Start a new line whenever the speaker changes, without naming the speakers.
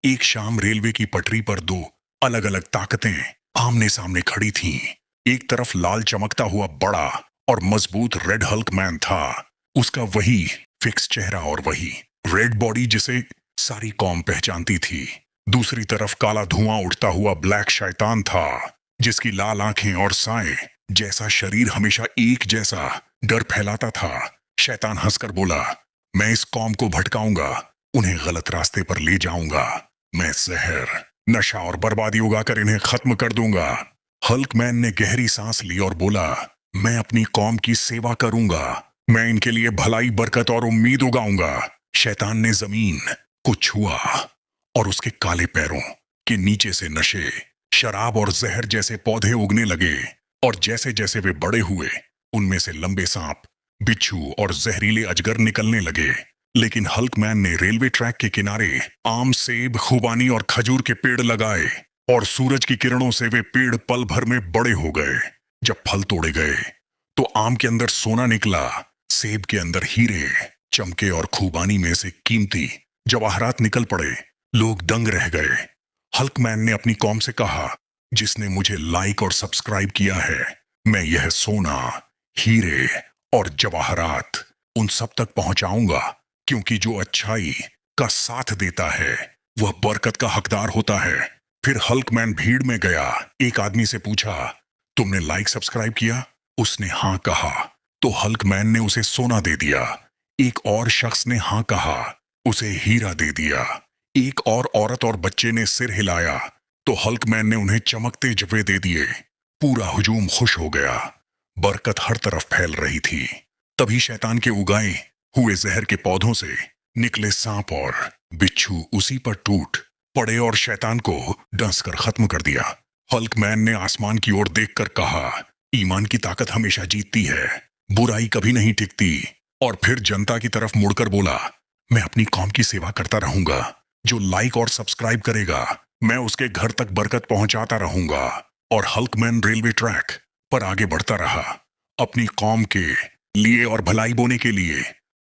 एक शाम रेलवे की पटरी पर दो अलग अलग ताकतें आमने सामने खड़ी थीं। एक तरफ लाल चमकता हुआ बड़ा और मजबूत रेड हल्क मैन था। उसका वही फिक्स चेहरा और वही रेड बॉडी जिसे सारी कौम पहचानती थी। दूसरी तरफ काला धुआं उठता हुआ ब्लैक शैतान था, जिसकी लाल आंखें और साए जैसा शरीर हमेशा एक जैसा डर फैलाता था। शैतान हंसकर बोला, मैं इस कौम को भटकाऊंगा, उन्हें गलत रास्ते पर ले जाऊंगा। मैं जहर, नशा और बर्बादी उगाकर इन्हें खत्म कर दूंगा। हल्क मैन ने गहरी सांस ली और बोला, मैं अपनी कौम की सेवा करूंगा, मैं इनके लिए भलाई, बरकत और उम्मीद उगाऊंगा। शैतान ने जमीन को छुआ और उसके काले पैरों के नीचे से नशे, शराब और जहर जैसे पौधे उगने लगे। और जैसे जैसे वे बड़े हुए, उनमें से लंबे सांप, बिच्छू और जहरीले अजगर निकलने लगे। लेकिन हल्क मैन ने रेलवे ट्रैक के किनारे आम, सेब, खुबानी और खजूर के पेड़ लगाए, और सूरज की किरणों से वे पेड़ पल भर में बड़े हो गए। जब फल तोड़े गए तो आम के अंदर सोना निकला, सेब के अंदर हीरे चमके और खुबानी में से कीमती जवाहरात निकल पड़े। लोग दंग रह गए। हल्क मैन ने अपनी कौम से कहा, जिसने मुझे लाइक और सब्सक्राइब किया है, मैं यह सोना, हीरे और जवाहरात उन सब तक पहुंचाऊंगा, क्योंकि जो अच्छाई का साथ देता है वह बरकत का हकदार होता है। फिर हल्क मैन भीड़ में गया। एक आदमी से पूछा, तुमने लाइक सब्सक्राइब किया? उसने हाँ कहा तो हल्क मैन ने उसे सोना दे दिया। एक और शख्स ने हाँ कहा, उसे हीरा दे दिया। एक और औरत और बच्चे ने सिर हिलाया तो हल्क मैन ने उन्हें चमकते जवे दे दिए। पूरा हुजूम खुश हो गया। बरकत हर तरफ फैल रही थी। तभी शैतान के उगाए हुए जहर के पौधों से निकले सांप और बिच्छू उसी पर टूट पड़े और शैतान को डंस कर खत्म कर दिया। हल्क मैन ने आसमान की ओर देखकर कहा, ईमान की ताकत हमेशा जीतती है, बुराई कभी नहीं टिकती। और फिर जनता की तरफ मुड़कर बोला, मैं अपनी कौम की सेवा करता रहूंगा। जो लाइक और सब्सक्राइब करेगा, मैं उसके घर तक बरकत पहुंचाता रहूंगा। और हल्क मैन रेलवे ट्रैक पर आगे बढ़ता रहा, अपनी कौम के लिए और भलाई बोने के लिए।